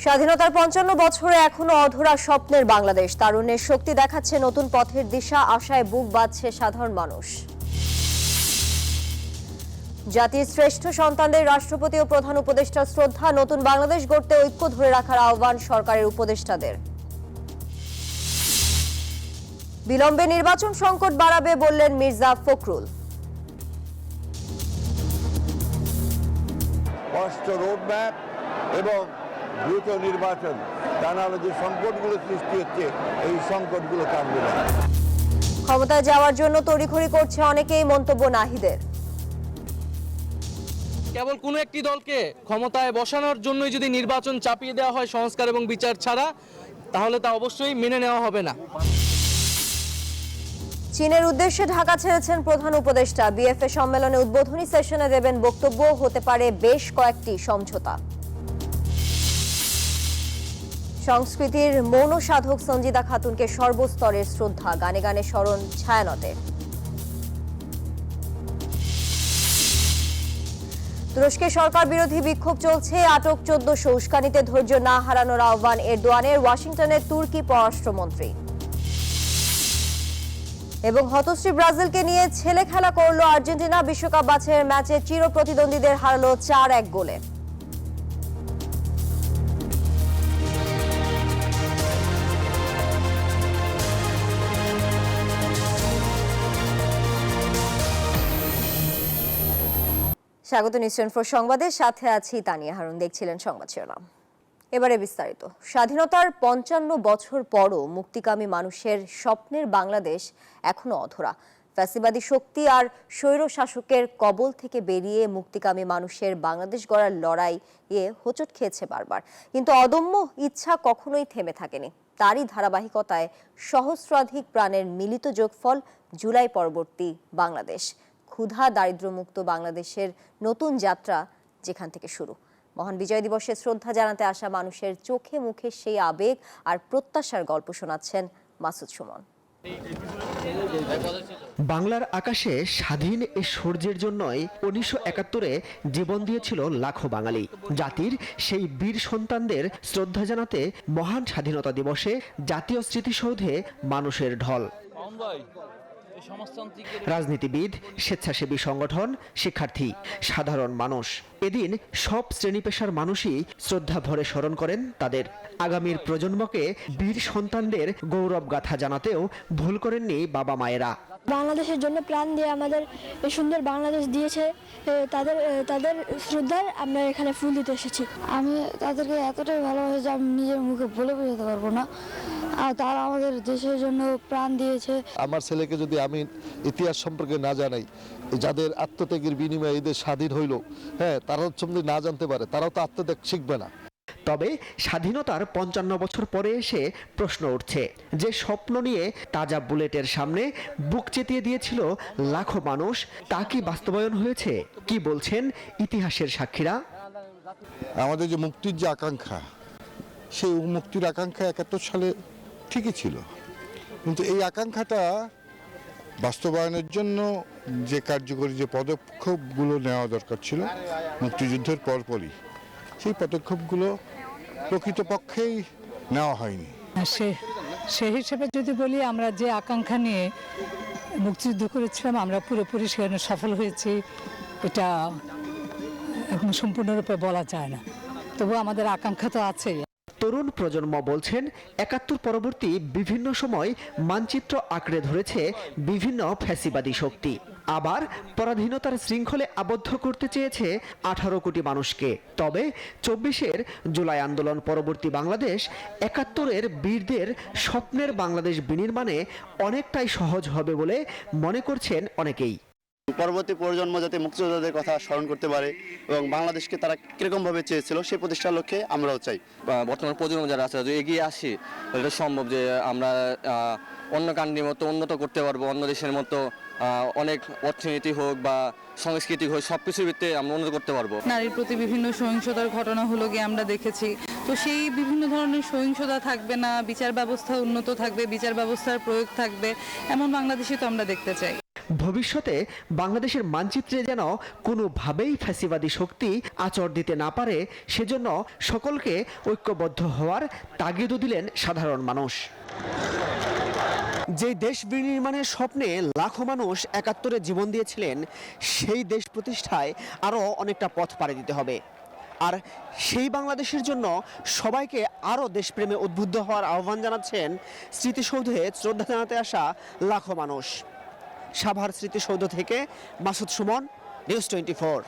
স্বাধীনতার ৫৫ বছরে এখনো অধরা স্বপ্নের বাংলাদেশ। তারুণ্যের শক্তি দেখাচ্ছে নতুন পথের দিশা, আশায় বুক বাঁধছে সাধারণ মানুষ। জাতির শ্রেষ্ঠ সন্তানদের রাষ্ট্রপতি ও প্রধান উপদেষ্টার শ্রদ্ধা, নতুন বাংলাদেশ গড়তে ঐক্য ধরে রাখার আহ্বান সরকারের উপদেষ্টাদের। বিলম্বে নির্বাচন সংকট বাড়াবে বললেন মির্জা ফখরুল। স্পষ্ট রোডম্যাপ এবং দ্রুত নির্বাচন, তা নাহলে যে সংকটগুলো সৃষ্টি হচ্ছে এই সংকটগুলো কাটবে না। ক্ষমতায় যাওয়ার জন্য তড়িঘড়ি করছে অনেকেই, মন্তব্য নাহিদের। কেবল কোনো একটি দলকে ক্ষমতায় বসানোর জন্যই যদি নির্বাচন চাপিয়ে দেওয়া হয় সংস্কার এবং বিচার ছাড়া, তাহলে তা অবশ্যই মেনে নেওয়া হবে না। চীনের উদ্দেশ্যে ঢাকা ছেড়েছেন প্রধান উপদেষ্টা। বিএফএ সম্মেলনে উদ্বোধনী সেশনে দেবেন বক্তব্য, হতে পারে বেশ কয়েকটি সমঝোতা। সংস্কৃতির মৌন সাধক সঞ্জিদা খাতুনকে সর্বস্তরের শ্রদ্ধা, গানে গানে স্মরণ ছায়ানতে। তুরস্কে সরকার বিরোধী বিক্ষোভ চলছে, আটক ১৪০০। উস্কানিতে ধৈর্য না হারানোর আহ্বান এরদোয়ানের। ওয়াশিংটনের তুর্কি পররাষ্ট্রমন্ত্রী। এবং হতশ্রী ব্রাজিলকে নিয়ে ছেলে খেলা করল আর্জেন্টিনা। বিশ্বকাপ বাছাইয়ের ম্যাচে চির প্রতিদ্বন্দ্বীদের হারালো ৪-১ গোলে। স্বাগত নিউজ 24 সংবাদের সাথে আছি তানিয়া হারুন। দেখছিলেন সংবাদ শিরোনাম, এবারে বিস্তারিত। স্বাধীনতার ৫৫ বছর পরও মুক্তিকামী মানুষের স্বপ্নের বাংলাদেশ এখনো অধরা। ফ্যাসিবাদী শক্তি আর স্বৈর শাসকের কবল থেকে বেরিয়ে মুক্তিকামী মানুষের বাংলাদেশ গড়ার লড়াইয়ে হোঁচট খেয়েছে বারবার, কিন্তু অদম্য ইচ্ছা কখনোই থেমে থাকেনি। তারই ধারাবাহিকতায় সহস্রাধিক প্রাণের মিলিত যোগফল জুলাই পরবর্তী বাংলাদেশ, ক্ষুধা দারিদ্র্যমুক্ত বাংলাদেশের নতুন যাত্রা যেখান থেকে শুরু। মহান বিজয় দিবসে শ্রদ্ধা জানাতে আসা মানুষের চোখে মুখে সেই আবেগ আর প্রত্যাশার গল্প শোনাচ্ছেন মাসুদ সুমন। বাংলার আকাশে স্বাধীন এ সূর্যের জন্যই ১৯৭১-এ জীবন দিয়েছিল লাখো বাঙালি। জাতির সেই বীর সন্তানদের শ্রদ্ধা জানাতে মহান স্বাধীনতা দিবসে জাতীয় স্মৃতিসৌধে মানুষের ঢল। রাজনীতিবিদ, স্বেচ্ছাসেবী সংগঠন, শিক্ষার্থী, সাধারণ মানুষ, এদিন সব শ্রেণী পেশার মানুষই শ্রদ্ধা ভরে স্মরণ করেন তাদের। আগামীর প্রজন্মকে বীর সন্তানদের গৌরব গাথা জানাতেও ভুল করেননি বাবা মায়েরা। বাংলাদেশের জন্য প্রাণ দিয়ে আমাদের এই সুন্দর বাংলাদেশ দিয়েছে, তাদের শ্রদ্ধার আমরা এখানে ফুল দিতে এসেছি। আমি তাদেরকে এতটাই ভালোবাসি যে আমি নিজের মুখে বলে বোঝাতে পারবো না। আর তারা আমাদের দেশের জন্য প্রাণ দিয়েছে। আমার ছেলেকে যদি আমি ইতিহাস সম্পর্কে না জানাই, যাদের আত্মত্যাগের বিনিময়ে এদের স্বাধীন হইল, তারা যদি না জানতে পারে, তারাও তো আত্মত্যাগ শিখবে না। তবে স্বাধীনতার ৫৫ বছর পরে এসে প্রশ্ন উঠছে, যে স্বপ্ন নিয়ে তাজা বুলেটের সামনে বুক চেতিয়ে দিয়েছিল লাখো মানুষ, তা কি বাস্তবায়ন হয়েছে? কি বলছেন ইতিহাসের সাক্ষীরা? আমাদের যে মুক্তির যে আকাঙ্ক্ষা, সেই মুক্তির আকাঙ্ক্ষা ৭১ সালে ঠিকই ছিল, কিন্তু এই আকাঙ্ক্ষাটা বাস্তবায়নের জন্য যে কার্যকরী যে পদক্ষেপগুলো নেওয়া দরকার ছিল মুক্তিযুদ্ধের পরপরই, সেই পদক্ষেপগুলো প্রকৃতপক্ষেই নেওয়া হয়নি। সে হিসেবে যদি বলি, আমরা যে আকাঙ্ক্ষা নিয়ে মুক্তিযুদ্ধ করেছিলাম আমরা পুরোপুরি সেখানে সফল হয়েছি, এটা এখন সম্পূর্ণরূপে বলা যায় না, তবু আমাদের আকাঙ্ক্ষা তো আছেই। তরুণ প্রজন্ম বলছেন, ৭১ পরবর্তী বিভিন্ন সময় মানচিত্র আঁকড়ে ধরেছে বিভিন্ন ফ্যাসিবাদী শক্তি। আবার পরাধীনতার শৃঙ্খলে আবদ্ধ করতে চেয়েছে ১৮ কোটি মানুষকে। তবে ২৪-এর জুলাই আন্দোলন পরবর্তী বাংলাদেশ ৭১-এর বীরদের স্বপ্নের বাংলাদেশ বিনির্মাণে অনেকটাই সহজ হবে বলে মনে করছেন অনেকেই। পরবর্তী প্রজন্ম যাতে মুক্তিযোদ্ধাদের কথা স্মরণ করতে পারে এবং বাংলাদেশকে তারা কিরকমভাবে চেয়েছিল সেই প্রতিষ্ঠার লক্ষ্যে আমরাও চাই। বর্তমান প্রজন্ম যারা আছে, যদি এগিয়ে আসি এটা সম্ভব যে আমরা অন্য কান্ট্রির মতো উন্নত করতে পারবো, অন্য দেশের মতো অনেক অর্থনীতি হোক বা সংস্কৃতি হোক, সব কিছুর ভিত্তিতে আমরা উন্নত করতে পারবো। নারীর প্রতি বিভিন্ন সহিংসতার ঘটনা হলো গিয়ে আমরা দেখেছি, তো সেই বিভিন্ন ধরনের সহিংসতা থাকবে না, বিচার ব্যবস্থা উন্নত থাকবে, বিচার ব্যবস্থার প্রয়োগ থাকবে, এমন বাংলাদেশই তো আমরা দেখতে চাই। ভবিষ্যতে বাংলাদেশের মানচিত্রে যেন কোনোভাবেই ফ্যাসিবাদী শক্তি আঁচড় দিতে না পারে, সেজন্য সকলকে ঐক্যবদ্ধ হওয়ার তাগিদও দিলেন সাধারণ মানুষ। যে দেশ বিনির্মাণের স্বপ্নে লাখো মানুষ ৭১-এ জীবন দিয়েছিলেন, সেই দেশ প্রতিষ্ঠায় আরও অনেকটা পথ পাড়ি দিতে হবে। আর সেই বাংলাদেশের জন্য সবাইকে আরও দেশপ্রেমে উদ্বুদ্ধ হওয়ার আহ্বান জানাচ্ছেন স্মৃতিসৌধে শ্রদ্ধা জানাতে আসা লাখো মানুষ। সাভার স্মৃতিসৌধ থেকে মাসুদ সুমন, নিউজ 24।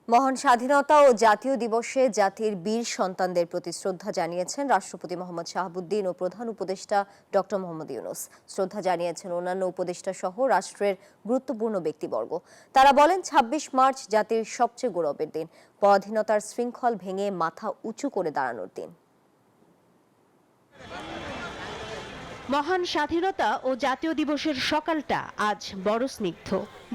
মহান স্বাধীনতা ও জাতীয় দিবসে জাতির বীর সন্তানদের প্রতি শ্রদ্ধা জানিয়েছেন রাষ্ট্রপতি মোহাম্মদ শাহাবুদ্দিন ও প্রধান উপদেষ্টা ডক্টর মোহাম্মদ ইউনূস। শ্রদ্ধা জানিয়েছেন অন্যান্য উপদেষ্টা সহ রাষ্ট্রের গুরুত্বপূর্ণ ব্যক্তিবর্গ। তারা বলেন ২৬ মার্চ জাতির সবচেয়ে গৌরবের দিন, পরাধীনতার শৃঙ্খল ভেঙে মাথা উঁচু করে দাঁড়ানোর দিন। মহান স্বাধীনতা ও জাতীয় দিবসের সকালটা আজ বড় স্নিগ্ধ।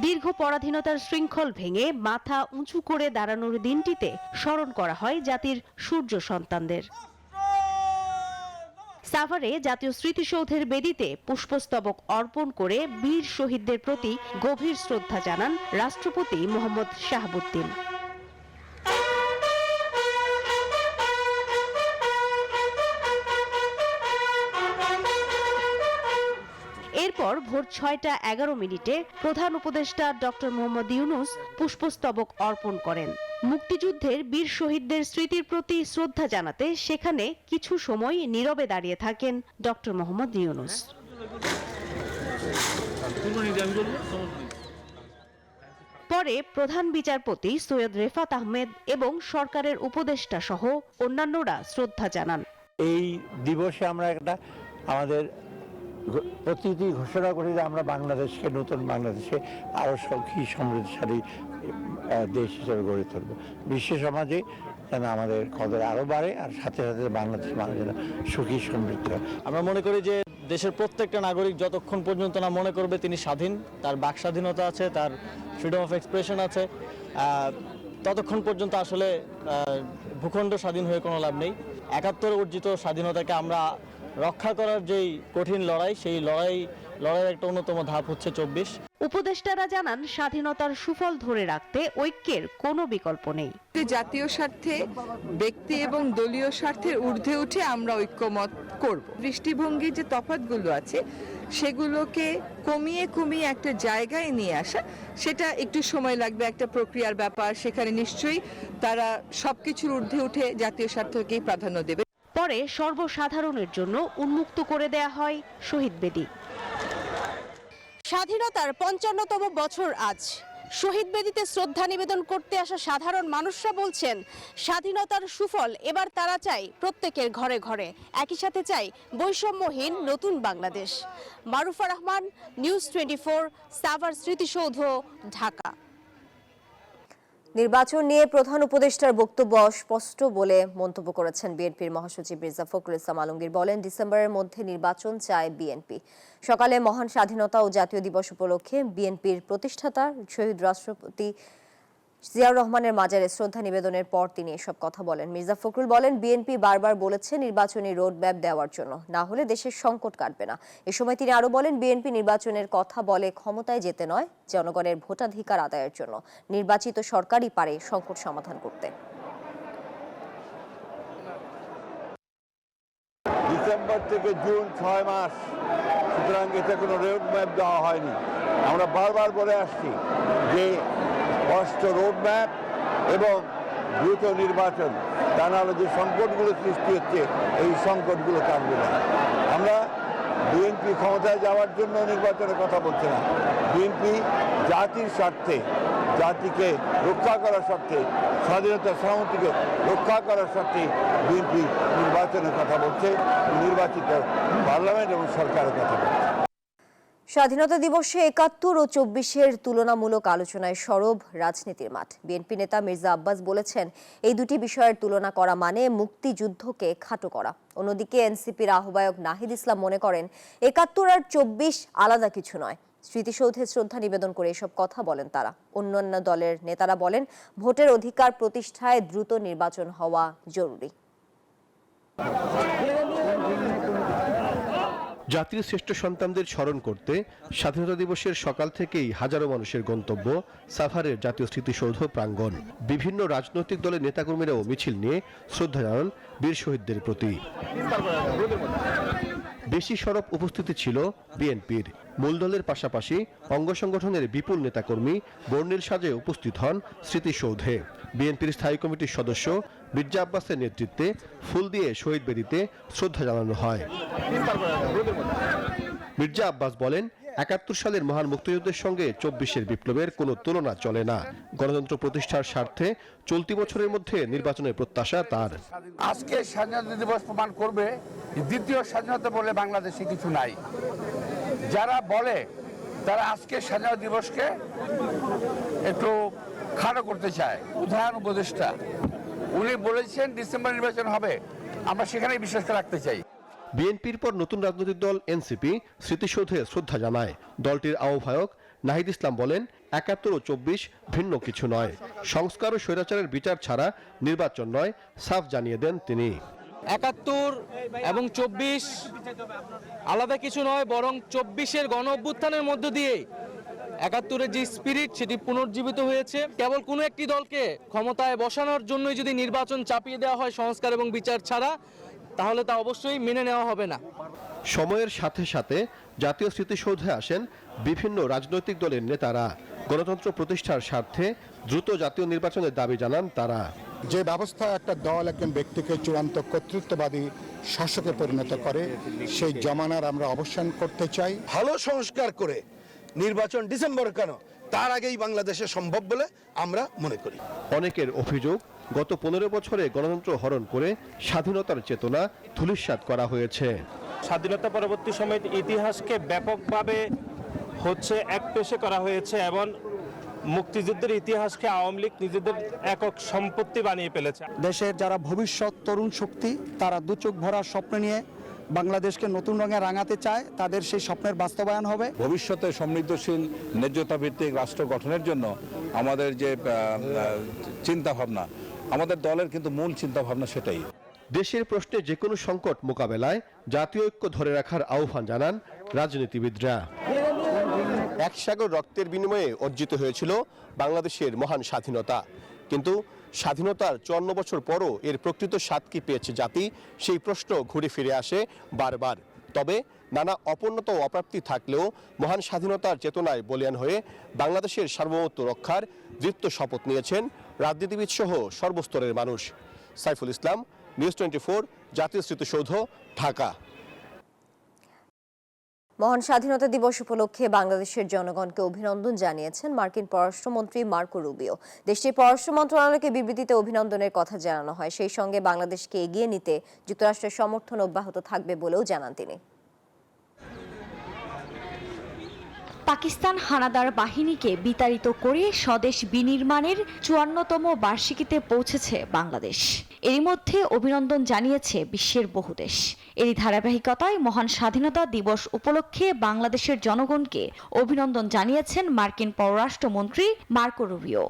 দীর্ঘ পরাধীনতার শৃঙ্খল ভেঙে মাথা উঁচু করে দাঁড়ানোর দিনটিতে স্মরণ করা হয় জাতির সূর্য সন্তানদের। সাভারে জাতীয় স্মৃতিসৌধের বেদিতে পুষ্পস্তবক অর্পণ করে বীর শহীদদের প্রতি গভীর শ্রদ্ধা জানান রাষ্ট্রপতি মোহাম্মদ শাহাবুদ্দিন। এরপর ভোর ৬টা ১১ প্রধান উপদেষ্টা ডক্টর মোহাম্মদ ইউনূস পুষ্পস্তবক অর্পণ করেন। মুক্তিযুদ্ধের বীর শহীদদের স্মৃতির প্রতি শ্রদ্ধা জানাতে সেখানে কিছু সময় নীরবে দাঁড়িয়ে থাকেন ডক্টর মোহাম্মদ ইউনূস। পরে প্রধান বিচারপতি সৈয়দ রেফাত আহমেদ এবং সরকারের উপদেষ্টা সহ অন্যান্যরা শ্রদ্ধা জানান। এই দিবসে আমরা একটা আমাদের প্রতিটি ঘোষণা করি যে আমরা বাংলাদেশকে, নতুন বাংলাদেশে আরও সুখী সমৃদ্ধশালী দেশ হিসেবে গড়ে তুলব। বিশ্ব সমাজে যেন আমাদের কদর আরও বাড়ে, আর সাথে সাথে বাংলাদেশ মানুষ যেন সুখী সমৃদ্ধ হয়। আমরা মনে করি যে দেশের প্রত্যেকটা নাগরিক যতক্ষণ পর্যন্ত না মনে করবে তিনি স্বাধীন, তার বাক স্বাধীনতা আছে, তার ফ্রিডম অফ এক্সপ্রেশন আছে, ততক্ষণ পর্যন্ত আসলে ভূখণ্ড স্বাধীন হয়ে কোনো লাভ নেই। ৭১ অর্জিত স্বাধীনতাকে আমরা রক্ষা করার যেই কঠিন লড়াই, সেই লড়াইয়ের একটা অন্যতম ধাপ হচ্ছে ২৪। উপদেষ্টারা জানান স্বাধীনতার সুফল ধরে রাখতে ঐক্যের কোনো বিকল্প নেই। জাতীয় স্বার্থে, ব্যক্তি এবং দলীয় স্বার্থের ঊর্ধ্বে উঠে আমরা ঐক্যমত করব। দৃষ্টিভঙ্গির যে তফাৎগুলো আছে সেগুলোকে কমিয়ে একটা জায়গায় নিয়ে আসা, সেটা একটু সময় লাগবে, একটা প্রক্রিয়ার ব্যাপার। সেখানে নিশ্চয়ই তারা সবকিছুর ঊর্ধ্বে উঠে জাতীয় স্বার্থকেই প্রাধান্য দেবে। পরে সর্বসাধারণের জন্য উন্মুক্ত করে দেয়া হয় শহীদ বেদি। স্বাধীনতার ৫৫তম বছর আজ। শহীদ বেদিতে শ্রদ্ধা নিবেদন করতে আসা সাধারণ মানুষরা বলছেন স্বাধীনতার সুফল এবার তারা চায় প্রত্যেকের ঘরে ঘরে, একই সাথে চায় বৈষম্যহীন নতুন বাংলাদেশ। মারুফা রহমান, নিউজ 24, সাভার স্মৃতিসৌধ, ঢাকা। নির্বাচন নিয়ে প্রধান উপদেষ্টার বক্তব্য অস্পষ্ট বলে মন্তব্য করেছেন বিএনপির মহাসচিব মির্জা ফখরুল ইসলাম আলমগীর। বলেন, ডিসেম্বরের মধ্যে নির্বাচন চায় বিএনপি। সকালে মহান স্বাধীনতা ও জাতীয় দিবস উপলক্ষে বিএনপির প্রতিষ্ঠাতা শহীদ রাষ্ট্রপতি জিয়াউর রহমানের মাজারে শ্রদ্ধা নিবেদনের পর তিনি এসব কথা বলেন। মির্জা ফখরুল বলেন, বিএনপি বারবার বলেছে নির্বাচনী রোডম্যাপ দেওয়ার জন্য, না হলে দেশের সংকট কাটবে না। এ সময় তিনি আরো বলেন, বিএনপি নির্বাচনের কথা বলে ক্ষমতায় যেতে নয়, জনগণের ভোটাধিকার আদায়ের জন্য। নির্বাচিত সরকারই পারে সংকট সমাধান করতে। ডিসেম্বর থেকে জুন ৬ মাস, সুতরাং এতে কোনো রোডম্যাপ দেওয়া হয়নি। আমরা বারবার বলে আসছি যে স্পষ্ট রোডম্যাপ এবং দ্রুত নির্বাচন, তা নাহলে যে সংকটগুলো সৃষ্টি হচ্ছে এই সংকটগুলো কাটবে না। আমরা বিএনপি ক্ষমতায় যাওয়ার জন্য নির্বাচনের কথা বলছি না। বিএনপি জাতির স্বার্থে, জাতিকে রক্ষা করার স্বার্থে, স্বাধীনতার সামর্থ্যকে রক্ষা করার স্বার্থে বিএনপি নির্বাচনের কথা বলছে, নির্বাচিত পার্লামেন্ট এবং সরকারের কথা বলছে। স্বাধীনতা দিবসে ৭১ ও ২৪-এর তুলনামূলক আলোচনায় সরব রাজনীতির মাঠ। বিএনপি নেতা মির্জা আব্বাস বলেছেন, এই দুটি বিষয়ের তুলনা করা মানে মুক্তিযুদ্ধকে খাটো করা। অন্যদিকে এনসিপির আহ্বায়ক নাহিদ ইসলাম মনে করেন ৭১ আর ২৪ আলাদা কিছু নয়। স্মৃতিসৌধে শ্রদ্ধা নিবেদন করে এসব কথা বলেন তারা। অন্যান্য দলের নেতারা বলেন, ভোটের অধিকার প্রতিষ্ঠায় দ্রুত নির্বাচন হওয়া জরুরি। জাতির শ্রেষ্ঠ সন্তানদের স্মরণ করতে স্বাধীনতা দিবসের সকাল থেকেই হাজারো মানুষের গন্তব্য সাভারের জাতীয় স্মৃতিসৌধ প্রাঙ্গণ। বিভিন্ন রাজনৈতিক দলের নেতাকর্মীরাও মিছিল নিয়ে শ্রদ্ধা জানান বীর শহীদদের প্রতি। বেশি সরব উপস্থিতি ছিল বিএনপির। মূল দলের পাশাপাশি অঙ্গ সংগঠনের বিপুল নেতাকর্মী বর্ণিল সাজে উপস্থিত হন স্মৃতিসৌধে। বিএনপির স্থায়ী কমিটির সদস্য মির্জা আব্বাসের নেতৃত্বে ফুল দিয়ে শহীদ বেদিতে শ্রদ্ধা জানানো হয়। মির্জা আব্বাস বলেন, ৭১ সালের মহান মুক্তিযুদ্ধের সঙ্গে ২৪-এর বিপ্লবের কোনো তুলনা চলে না। গণতন্ত্র প্রতিষ্ঠার স্বার্থে চলতি বছরের মধ্যে নির্বাচনের প্রত্যাশা তার। আজকে স্বাধীনতা দিবস প্রমাণ করবে দ্বিতীয় স্বাধীনতা বলে বাংলাদেশে কিছু নাই। যারা বলে তারা আজকে স্বাধীনতা দিবসকে একটু খাটো করতে চায়। প্রধান উপদেষ্টা উনি বলেছেন ডিসেম্বর নির্বাচন হবে, আমরা সেখানেই বিশ্বাস রাখতে চাই। বিএনপির পর নতুন রাজনৈতিক দল এনসিপি স্মৃতিসৌধে শ্রদ্ধা জানায়। দলটির আহ্বায়ক নাহিদ ইসলাম বলেন, ৭১ ও ২৪ ভিন্ন কিছু নয়। সংস্কার ও স্বৈরাচারের বিচার ছাড়া নির্বাচন নয়, সাফ জানিয়ে দেন তিনি। ৭১ এবং ২৪ আলাদা কিছু নয়, বরং ২৪-এর গণ অভ্যুত্থানের মধ্য দিয়ে ৭১-এর যে স্পিরিট সেটি পুনর্জীবিত হয়েছে। কেবল কোনো একটি দলকে ক্ষমতায় বসানোর জন্যই যদি নির্বাচন চাপিয়ে দেওয়া হয় সংস্কার এবং বিচার ছাড়া, তাহলে তা অবশ্যই মেনে নেওয়া হবে না। সময়ের সাথে সাথে জাতীয় স্মৃতিসৌধে আসেন বিভিন্ন রাজনৈতিক দলের নেতারা। গণতন্ত্র প্রতিষ্ঠার স্বার্থে দ্রুত জাতীয় নির্বাচনের দাবি জানান তারা। যে ব্যবস্থা একটা দল একজন ব্যক্তিকে চূড়ান্ত কর্তৃত্ববাদী শাসকে পরিণত করে, সেই জমানার আমরা অবসান করতে চাই। ভালো সংস্কার করে নির্বাচন ডিসেম্বর কেন, তার আগেই বাংলাদেশে সম্ভব বলে আমরা মনে করি। অনেকের অভিযোগ, গত ১৫ বছরে গণতন্ত্র হরণ করে স্বাধীনতার চেতনা ধূলিসাৎ করা হয়েছে। স্বাধীনতা পরবর্তী সময়ে ইতিহাসকে ব্যাপকভাবে একপেশে করা হয়েছে এবং মুক্তিযুদ্ধের ইতিহাসকে আওয়ামী লীগ নিজেদের একক সম্পত্তি বানিয়ে ফেলেছে। দেশের যারা ভবিষ্যৎ তরুণ শক্তি, তারা দুচোখ ভরা স্বপ্ন নিয়ে বাংলাদেশকে নতুন রঙে রাঙাতে চায়, তাদের সেই স্বপ্নের বাস্তবায়ন হবে। ভবিষ্যতে সমৃদ্ধশীল ন্যায্যতা ভিত্তিক রাষ্ট্র গঠনের জন্য আমাদের যে চিন্তা ভাবনা, আমাদের দলের কিন্তু মূল চিন্তা ভাবনা সেটাই। দেশের প্রশ্নে যে কোনো সংকট মোকাবেলায় জাতীয় ঐক্য ধরে রাখার আহ্বান জানান রাজনীতিবিদরা। এক সাগর রক্তের বিনিময়ে অর্জিত হয়েছিল বাংলাদেশের মহান স্বাধীনতা, কিন্তু স্বাধীনতার ৫৪ বছর পরও এর প্রকৃত স্বাদ কি পেয়েছে জাতি, সেই প্রশ্ন ঘুরে ফিরে আসে বারবার। তবে নানা অপূর্ণতা ও অপ্রাপ্তি থাকলেও মহান স্বাধীনতার চেতনায় বলীয়ান হয়ে বাংলাদেশের সার্বভৌমত্ব রক্ষার দৃপ্ত শপথ নিয়েছেন রাজনীতিবিদ সহ সর্বস্তরের মানুষ। সাইফুল ইসলাম, নিউজ 24, জাতীয় স্মৃতিসৌধ, ঢাকা। মহান স্বাধীনতা দিবস উপলক্ষে বাংলাদেশের জনগণকে অভিনন্দন জানিয়েছেন মার্কিন পররাষ্ট্রমন্ত্রী মার্কো রুবিও। দেশটির পররাষ্ট্র মন্ত্রণালয়কে বিবৃতিতে অভিনন্দনের কথা জানানো হয়। সেই সঙ্গে বাংলাদেশকে এগিয়ে নিতে যুক্তরাষ্ট্রের সমর্থন অব্যাহত থাকবে বলেও জানান তিনি। পাকিস্তান হানাদার বাহিনীকে বিতাড়িত করে স্বদেশ বিনির্মাণের ৫৪তম বার্ষিকীতে পৌঁছেছে বাংলাদেশ। এরই মধ্যে অভিনন্দন জানিয়েছে বিশ্বের বহু দেশ। এরই ধারাবাহিকতায় মহান স্বাধীনতা দিবস উপলক্ষে বাংলাদেশের জনগণকে অভিনন্দন জানিয়েছেন মার্কিন পররাষ্ট্রমন্ত্রী মার্কো রুবিও।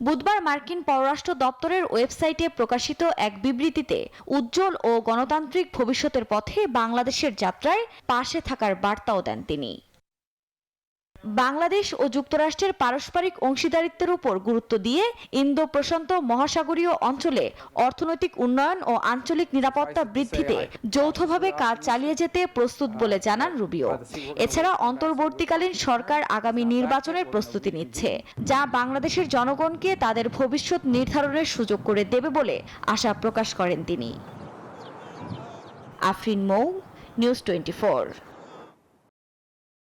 বুধবার মার্কিন পররাষ্ট্র দপ্তরের ওয়েবসাইটে প্রকাশিত এক বিবৃতিতে উজ্জ্বল ও গণতান্ত্রিক ভবিষ্যতের পথে বাংলাদেশের যাত্রায় পাশে থাকার বার্তাও দেন তিনি। বাংলাদেশ ও যুক্তরাষ্ট্রের পারস্পরিক অংশীদারিত্বের উপর গুরুত্ব দিয়ে ইন্দো প্রশান্ত মহাসাগরীয় অঞ্চলে অর্থনৈতিক উন্নয়ন ও আঞ্চলিক নিরাপত্তা বৃদ্ধিতে যৌথভাবে কাজ চালিয়ে যেতে প্রস্তুত বলে জানান রুবিও। এছাড়া অন্তর্বর্তীকালীন সরকার আগামী নির্বাচনের প্রস্তুতি নিচ্ছে, যা বাংলাদেশের জনগণকে তাদের ভবিষ্যৎ নির্ধারণের সুযোগ করে দেবে বলে আশা প্রকাশ করেন তিনি। আফরিন মৌ, নিউজ 24।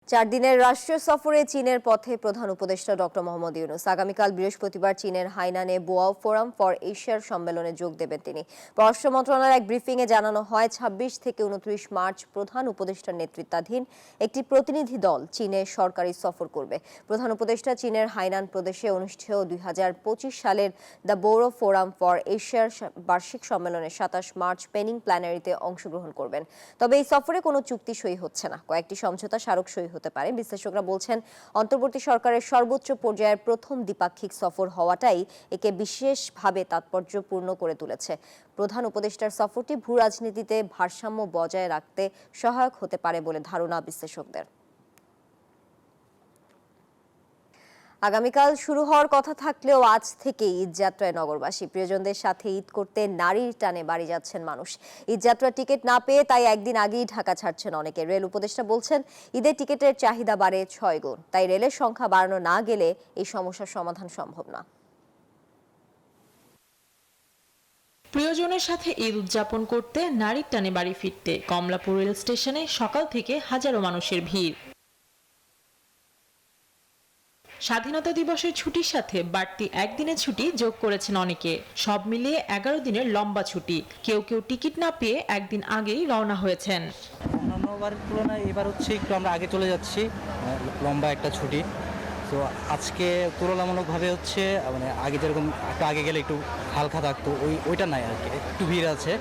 4 দিনের রাষ্ট্রীয় সফরে চীনের পথে প্রধান উপদেষ্টা ডক্টর মোহাম্মদ ইউনূস। আগামীকাল বৃহস্পতিবার চীনের হাইনানে বোয়াও ফোরাম ফর এশিয়ার সম্মেলনে যোগ দেবেন তিনি। পররাষ্ট্র মন্ত্রণালয়ের এক ব্রিফিংয়ে জানানো হয়, ২৬ থেকে ২৯ মার্চ প্রধান উপদেষ্টার নেতৃত্বাধীন একটি প্রতিনিধি দল চীনে সরকারি সফর করবে। প্রধান উপদেষ্টা চীনের হাইনান প্রদেশে অনুষ্ঠেয় ২০২৫ সালের দ্য বোরো ফোরাম ফর এশিয়ার বার্ষিক সম্মেলনে ২৭ মার্চ পেনিং প্ল্যানারিতে অংশগ্রহণ করবেন। তবে এই সফরে কোনো চুক্তি সই হচ্ছে না। কয়েকটি সমঝোতা স্মারক সই হতে পারে। বিশ্লেষকরা বলছেন, অন্তর্বর্তী সরকারের সর্বোচ্চ পর্যায়ের প্রথম দ্বিপাক্ষিক সফর হওয়াটাই একে বিশেষভাবে তাৎপর্যপূর্ণ করে তুলেছে। প্রধান উপদেষ্টার সফরটি ভূ রাজনীতিতে ভারসাম্য বজায় রাখতে সহায়ক হতে পারে বলে ধারণা বিশ্লেষকদের। আগামীকাল শুরু হওয়ার কথা থাকলেও আজ থেকে ঈদযাত্রায় নগরবাসী। প্রিয়জনদের সাথে ঈদ করতে নারীর টানে বাড়ি যাচ্ছেন মানুষ। ঈদযাত্রার টিকিট না পেয়ে তাই একদিন আগেই ঢাকা ছাড়ছেন অনেকে। রেল উপদেষ্টা বলছেন, ঈদের টিকিটের চাহিদা বাড়ে 6 গুণ। তাই রেলের সংখ্যা বাড়ানো না গেলে এই সমস্যার সমাধান সম্ভব না। প্রিয়জনের সাথে ঈদ উদযাপন করতে নারীর টানে বাড়ি ফিরতে কমলাপুর রেল স্টেশনে সকাল থেকে হাজারো মানুষের ভিড়। স্বাধীনতা দিবসের ছুটির সাথে বাড়তি একদিনের ছুটি যোগ করেছেন অনেকে। সব মিলিয়ে 11 দিনের লম্বা ছুটি। কেউ কেউ টিকিট না পেয়ে একদিন আগেই রওনা হয়েছেন। অন্যান্যবারের তুলনায় এবার হচ্ছে একটু আমরা আগে চলে যাচ্ছি, লম্বা একটা ছুটি। তো আজকে তুলনামূলকভাবে হচ্ছে মানে আগে যেরকম একটু আগে গেলে একটু হালকা থাকতো, ওইটা নাই আর কি, একটু ভিড় আছে।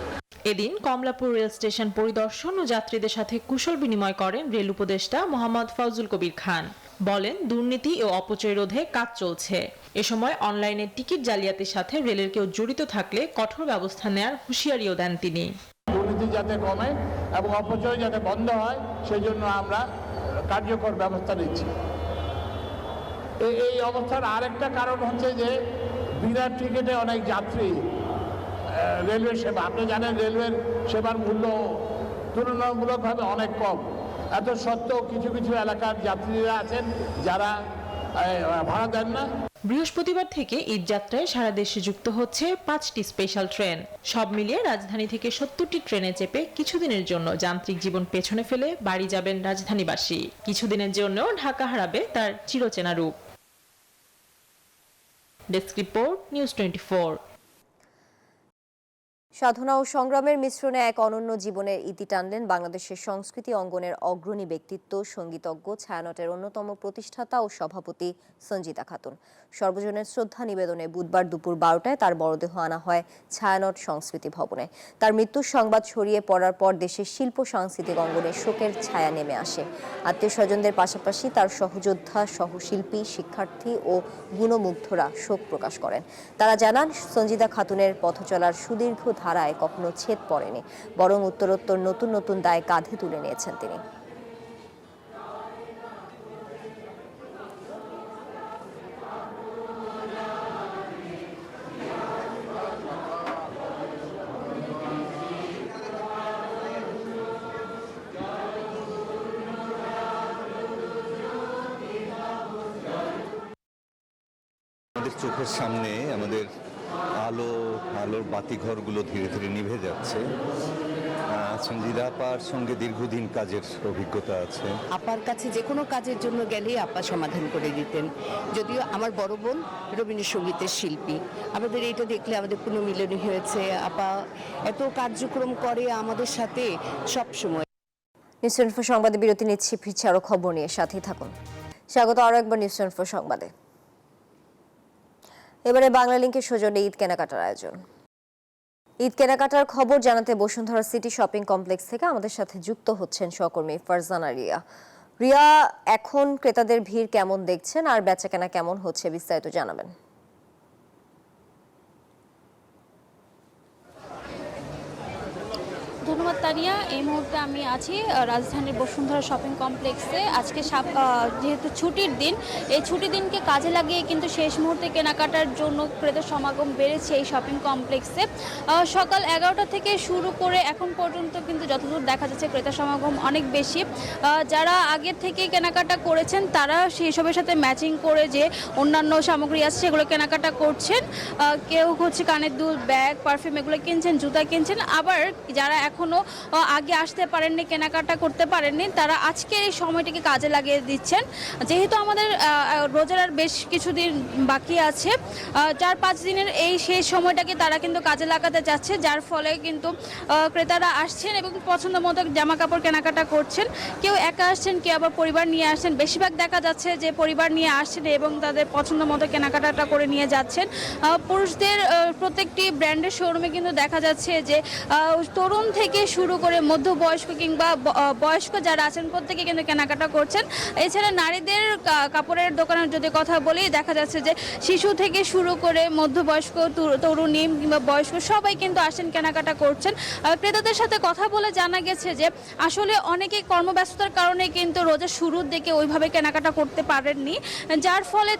এদিন কমলাপুর রেল স্টেশন পরিদর্শন ও যাত্রীদের সাথে কুশল বিনিময় করেন রেল উপদেষ্টা মোহাম্মদ ফজলুল কবির খান। বলেন, দুর্নীতি ও অপচয় রোধে কাজ চলছে। এ সময় অনলাইনে টিকিট জালিয়াতির সাথে রেলের কেউ জড়িত থাকলে কঠোর ব্যবস্থা নেওয়ার হুঁশিয়ারিও দেন তিনি। দুর্নীতি যাতে কমে এবং অপচয় যাতে বন্ধ হয় সেই জন্য আমরা কার্যকর ব্যবস্থা নিচ্ছি। এই অবস্থার আরেকটা কারণ হচ্ছে যে বিনা টিকিটে অনেক যাত্রী রেলওয়ে সেবা, আপনি জানেন রেলওয়ের সেবার মূল্য তুলনামূলকভাবে অনেক কম। এত সত্ত্বেও কিছু কিছু এলাকার যাত্রীরা আছেন যারা ভাড়া দেন না। বৃহস্পতিবার থেকে ঈদযাত্রায় সারা দেশে যুক্ত হচ্ছে 5টি স্পেশাল ট্রেন। সব মিলিয়ে রাজধানী থেকে 70টি ট্রেনে চেপে কিছুদিনের জন্য যান্ত্রিক জীবন পেছনে ফেলে বাড়ি যাবেন রাজধানীবাসী। কিছুদিনের জন্য ঢাকা হারাবে তার চিরচেনা রূপ। Desk report, news 24। সাধনা ও সংগ্রামের মিশ্রণে এক অনন্য জীবনের ইতি টানলেন বাংলাদেশের সংস্কৃতি অঙ্গনের অগ্রণী ব্যক্তিত্ব, সঙ্গীতজ্ঞ, ছায়ানটের অন্যতম প্রতিষ্ঠাতা ও সভাপতি সঞ্জিদা খাতুন। সর্বজনের শ্রদ্ধা নিবেদনে বুধবার দুপুর 12টায় তার মরদেহ আনা হয় ছায়ানট সংস্কৃতি ভবনে। তার মৃত্যুর সংবাদ ছড়িয়ে পড়ার পর দেশের শিল্প সাংস্কৃতিক অঙ্গনে শোকের ছায়া নেমে আসে। আত্মীয় স্বজনদের পাশাপাশি তার সহযোদ্ধা, সহশিল্পী, শিক্ষার্থী ও গুণমুগ্ধরা শোক প্রকাশ করেন। তারা জানান, সঞ্জিদা খাতুনের পথচলার সুদীর্ঘ ধারায় কখনো ছেদ পড়েনি, বরং উত্তরোত্তর নতুন নতুন দায় কাঁধে তুলে নিয়েছেন তিনি। আমাদের চোখের সামনে আমাদের আলোর বাতিঘরগুলো ধীরে ধীরে নিভে যাচ্ছে। সঞ্জিদা আপার সঙ্গে দীর্ঘদিন কাজের অভিজ্ঞতা আছে। আপার কাছে যে কোনো কাজের জন্য গেলেই আপা সমাধান করে দিতেন। যদিও আমার বড় বোন রবীন্দ্রসঙ্গীতের শিল্পী, আমাদের এটা দেখলে আমাদের পুনর্মিলনী হয়েছে। আপা এত কার্যক্রম করে আমাদের সাথে সব সময়। নিউজ 24 সংবাদে বিরতি নিচ্ছি, ফিরছি আরো খবর নিয়ে, সাথেই থাকুন। স্বাগত আরো একবার নিউজ 24 সংবাদে। এবারে বাংলা লিংকের সৌজন্যে ঈদ কেনাকাটার আয়োজন। ঈদ কেনাকাটার খবর জানাতে বসুন্ধরা সিটি শপিং কমপ্লেক্স থেকে আমাদের সাথে যুক্ত হচ্ছেন সহকর্মী ফারজানা রিয়া। রিয়া, এখন ক্রেতাদের ভিড় কেমন দেখছেন আর বেচাকেনা কেমন হচ্ছে, বিস্তারিত জানাবেন। ধন্যবাদ তানিয়া। এই মুহূর্তে আমি আছি রাজধানীর বসুন্ধরা শপিং কমপ্লেক্সে। আজকে যেহেতু ছুটির দিন, এই ছুটির দিনকে কাজে লাগিয়ে কিন্তু শেষ মুহূর্তে কেনাকাটার জন্য ক্রেতার সমাগম বেড়েছে এই শপিং কমপ্লেক্সে। সকাল 11টা থেকে শুরু করে এখন পর্যন্ত কিন্তু যতদূর দেখা যাচ্ছে ক্রেতার সমাগম অনেক বেশি। যারা আগের থেকে কেনাকাটা করেছেন তারা সেই সবের সাথে ম্যাচিং করে যে অন্যান্য সামগ্রী আছে সেগুলো কেনাকাটা করছেন। কেউ হচ্ছে কানের দুল, ব্যাগ, পারফিউম এগুলো কিনছেন, জুতা কিনছেন। আবার যারা এখনো আগে আসতে পারেননি, কেনাকাটা করতে পারেননি, তারা আজকে এই সময়টিকে কাজে লাগিয়ে দিচ্ছেন। যেহেতু আমাদের রোজার আর বেশ কিছুদিন বাকি আছে, 4-5 দিনের এই শেষ সময়টাকে তারা কিন্তু কাজে লাগাতে যাচ্ছে, যার ফলে কিন্তু ক্রেতারা আসছেন এবং পছন্দ মতো জামা কাপড় কেনাকাটা করছেন। কেউ একা আসছেন, কেউ আবার পরিবার নিয়ে আসছেন। বেশিরভাগ দেখা যাচ্ছে যে পরিবার নিয়ে আসছেন এবং তাদের পছন্দ মতো কেনাকাটাটা করে নিয়ে যাচ্ছেন। পুরুষদের প্রত্যেকটি ব্র্যান্ডের শোরুমে কিন্তু দেখা যাচ্ছে যে তরুণ থেকে শুরু শুরু করে মধ্যবয়স্ক কিংবা বয়স্ক যারা আছেন প্রত্যেকে কিন্তু কেনাকাটা করছেন। এছাড়া নারীদের কাপড়ের দোকানের যদি কথা বলি, দেখা যাচ্ছে যে শিশু থেকে শুরু করে মধ্যবয়স্ক, তরুণী কিংবা বয়স্ক সবাই কিন্তু আসেন, কেনাকাটা করছেন। ক্রেতাদের সাথে কথা বলে জানা গেছে যে আসলে অনেকেই কর্মব্যস্ততার কারণে কিন্তু রোজার শুরুর দিকে ওইভাবে কেনাকাটা করতে পারেননি, যার ফলে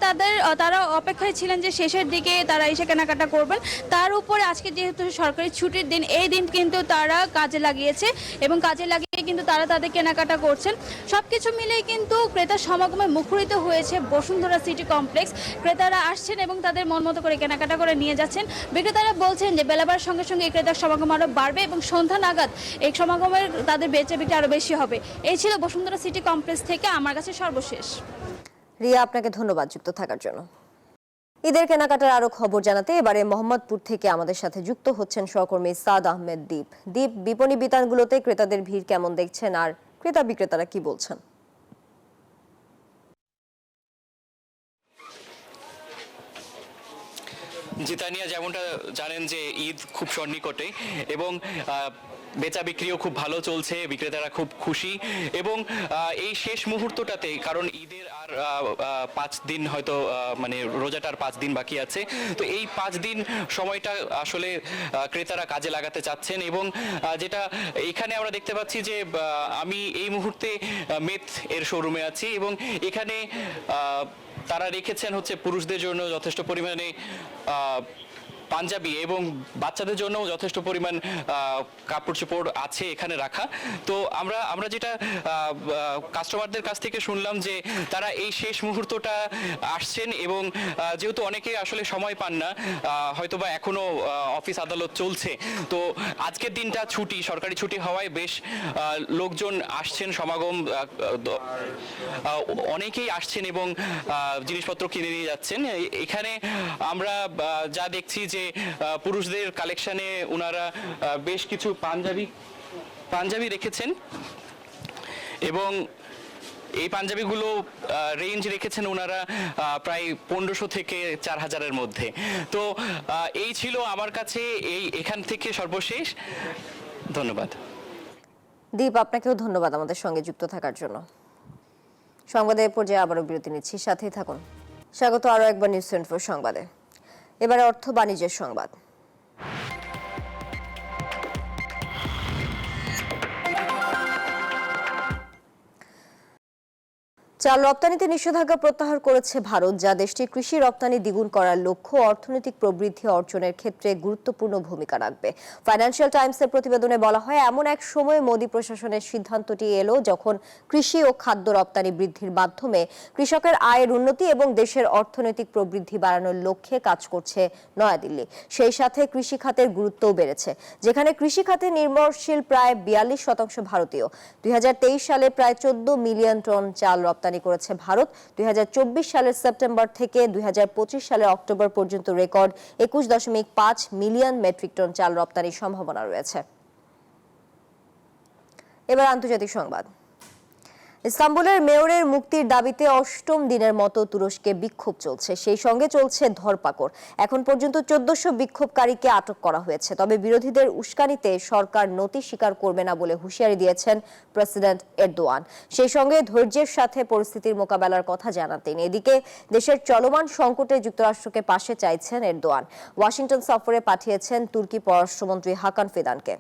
তারা অপেক্ষায় ছিলেন যে শেষের দিকে তারা এসে কেনাকাটা করবেন। তার উপরে আজকে যেহেতু সরকারি ছুটির দিন, এই দিন কিন্তু তারা কাজে লাগিয়েছে এবং কাজে লাগিয়ে কিন্তু তারা তাদের কেনাকাটা করছেন। সবকিছু মিলেই কিন্তু ক্রেতার সমাগমে মুখরিত হয়েছে বসুন্ধরা সিটি কমপ্লেক্স। ক্রেতারা আসছেন এবং তাদের মন মতো করে কেনাকাটা করে নিয়ে যাচ্ছেন। বিক্রেতারা বলছেন যে বেলাবার সঙ্গে সঙ্গে এই ক্রেতার সমাগম আরও বাড়বে এবং সন্ধ্যা নাগাদ এই সমাগমের তাদের বেচা বিক্রি আরও বেশি হবে। এই ছিল বসুন্ধরা সিটি কমপ্লেক্স থেকে আমার কাছে সর্বশেষ। রিয়া, আপনাকে ধন্যবাদ যুক্ত থাকার জন্য। ঈদের কেনাকাটার আরো খবর জানাতে এবারে মোহাম্মদপুর থেকে আমাদের সাথে যুক্ত হচ্ছেন সহকর্মী সাদ আহমেদ দীপ। দীপ, বিপণী বিতানগুলোতে ক্রেতাদের ভিড় কেমন দেখছেন আর ক্রেতা বিক্রেতারা কি বলছেন? জিতানিয়া, যেমনটা জানেন যে ঈদ খুব সন্নিকটে এবং বেচা বিক্রিও খুব ভালো চলছে, বিক্রেতারা খুব খুশি এবং এই শেষ মুহূর্তটাতে, কারণ ঈদের আর 5 দিন হয়তো মানে রোজাটার 5 দিন বাকি আছে, তো এই 5 দিন সময়টা আসলে ক্রেতারা কাজে লাগাতে চাচ্ছেন। এবং যেটা এখানে আমরা দেখতে পাচ্ছি যে আমি এই মুহূর্তে মেথ এর শোরুমে আছি এবং এখানে তারা রেখেছেন হচ্ছে পুরুষদের জন্য যথেষ্ট পরিমাণে পাঞ্জাবি এবং বাচ্চাদের জন্য যথেষ্ট পরিমাণ কাপড় চোপড় আছে এখানে রাখা। তো আমরা যেটা কাস্টমারদের কাছ থেকে শুনলাম যে তারা এই শেষ মুহূর্তটা আসছেন এবং যেহেতু অনেকে আসলে সময় পান না, হয়তোবা এখনো অফিস আদালত চলছে, তো আজকের দিনটা ছুটি, সরকারি ছুটি হওয়ায় বেশ লোকজন আসছেন, সমাগম অনেকেই আসছেন এবং জিনিসপত্র কিনে নিয়ে যাচ্ছেন। এখানে আমরা যা দেখছি যে পুরুষদের কালেকশনে ওনারা বেশ কিছু পাঞ্জাবি রেখেছেন এবং এই পাঞ্জাবিগুলো রেঞ্জ রেখেছেন ওনারা প্রায় 1500 থেকে 4000-এর মধ্যে। তো এই ছিল আমার কাছে এখান থেকে সর্বশেষ। ধন্যবাদ দীপ, আপনাকেও ধন্যবাদ আমাদের সঙ্গে যুক্ত থাকার জন্য। সংবাদের পর্যায়ে আবারও বিরতি নিচ্ছি, সাথেই থাকুন। স্বাগত আরও একবার নিউজ 24 সংবাদে। এবারে অর্থ বাণিজ্যের সংবাদ। চাল রপ্তানিতে নিষেধাজ্ঞা প্রত্যাহার করেছে ভারত, যা দেশটির কৃষি রপ্তানি দ্বিগুণ করার লক্ষ্য অর্থনৈতিক প্রবৃদ্ধি অর্জনের ক্ষেত্রে গুরুত্বপূর্ণ ভূমিকা রাখবে। ফাইন্যান্সিয়াল টাইমসের প্রতিবেদনে বলা হয়, এমন এক সময়ে মোদী প্রশাসনের সিদ্ধান্তটি এলো যখন কৃষি ও খাদ্য রপ্তানি বৃদ্ধির মাধ্যমে কৃষকের আয়ের উন্নতি এবং দেশের অর্থনৈতিক প্রবৃদ্ধি বাড়ানোর লক্ষ্যে কাজ করছে নয়াদিল্লি। সেই সাথে কৃষি খাতের গুরুত্বও বেড়েছে, যেখানে কৃষি খাতে নির্ভরশীল প্রায় 42% ভারতীয়। 2023 সালে প্রায় 14 মিলিয়ন টন চাল রপ্তানি করেছে ভারত। 2024 সালের সেপ্টেম্বর থেকে 2025 সালের অক্টোবর পর্যন্ত রেকর্ড 21.5 মিলিয়ন মেট্রিক টন চাল রপ্তানির সম্ভাবনা রয়েছে। এবার আন্তর্জাতিক সংবাদ। ইস্তাম্বুলের মেয়রের মুক্তির দাবিতে 8ম দিনের মতো তুরস্কে বিক্ষোভ চলছে, সেই সঙ্গে চলছে ধরপাকড়। এখন পর্যন্ত 1400 বিক্ষোভকারীকে আটক করা হয়েছে। তবে বিরোধীদের উস্কানিতে সরকার নতি স্বীকার করবে না বলে হুঁশিয়ারি দিয়েছেন প্রেসিডেন্ট এরদোয়ান। সেই সঙ্গে ধৈর্যের সাথে পরিস্থিতির মোকাবেলার কথা জানান তিনি। এদিকে দেশের চলমান সংকটে যুক্তরাষ্ট্রকে পাশে চাইছেন এরদোয়ান। ওয়াশিংটন সফরে পাঠিয়েছেন তুর্কি পররাষ্ট্রমন্ত্রী হাকান ফিদানকে।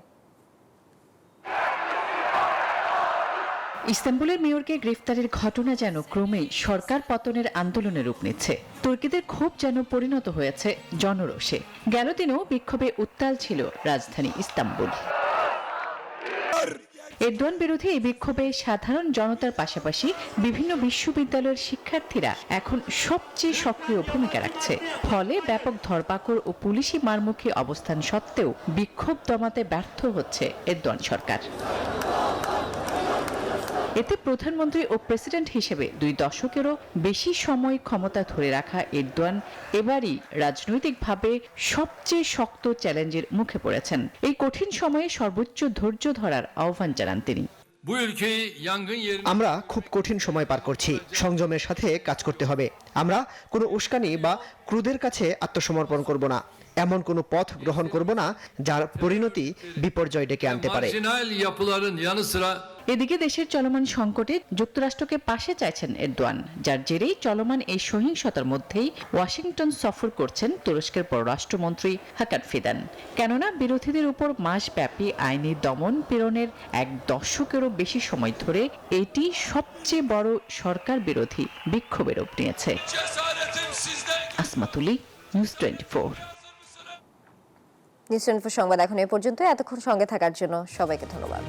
ইস্তাম্বুলের মেয়রকে গ্রেফতারের ঘটনা যেন ক্রমেই সরকার পতনের আন্দোলনে রূপ নিচ্ছে। তুর্কিদের ক্ষোভ যেন পরিণত হয়েছে জনরোষে। গেল দিনেও বিক্ষোভে উত্তাল ছিল রাজধানী ইস্তাম্বুল। এরদোয়ান বিরোধী এই বিক্ষোভে সাধারণ জনতার পাশাপাশি বিভিন্ন বিশ্ববিদ্যালয়ের শিক্ষার্থীরা এখন সবচেয়ে সক্রিয় ভূমিকা রাখছে। ফলে ব্যাপক ধরপাকড় ও পুলিশি মারমুখী অবস্থান সত্ত্বেও বিক্ষোভ দমাতে ব্যর্থ হচ্ছে এরদোয়ান সরকার। এতে প্রধানমন্ত্রী ও প্রেসিডেন্ট হিসেবে 2 দশকেরও বেশি সময় ক্ষমতা ধরে রাখা এরদোয়ান এবারই রাজনৈতিকভাবে সবচেয়ে শক্ত চ্যালেঞ্জের মুখে পড়েছেন। এই কঠিন সময়ে সর্বোচ্চ ধৈর্য ধরার আহ্বান জানান তিনি। আমরা খুব কঠিন সময় পার করছি, সংযমের সাথে কাজ করতে হবে। আমরা কোনো উস্কানি বা ক্রোধের কাছে আত্মসমর্পণ করব না। এমন কোনো পথ গ্রহণ করব না যার পরিণতি বিপর্যয় ডেকে আনতে পারে। এদিকে দেশের চলমান সংকটে যুক্তরাষ্ট্রকে পাশে চাইছেন এরদোয়ান, যার জেরেই চলমান এই সহিংসতার মধ্যেই ওয়াশিংটন সফর করছেন তুরস্কের পররাষ্ট্রমন্ত্রী হাকান ফিদান। কেননা বিরোধীদের উপর মাসব্যাপী আইনি দমন পীড়নের এক দশকেরও বেশি সময় ধরে এটি সবচেয়ে বড় সরকার বিরোধী বিক্ষোভের রূপ নিয়েছে। আসমাতুলি, নিউজ 24। নিউজ 24 সংবাদ এখন এ পর্যন্ত। এতক্ষণ সঙ্গে থাকার জন্য সবাইকে ধন্যবাদ।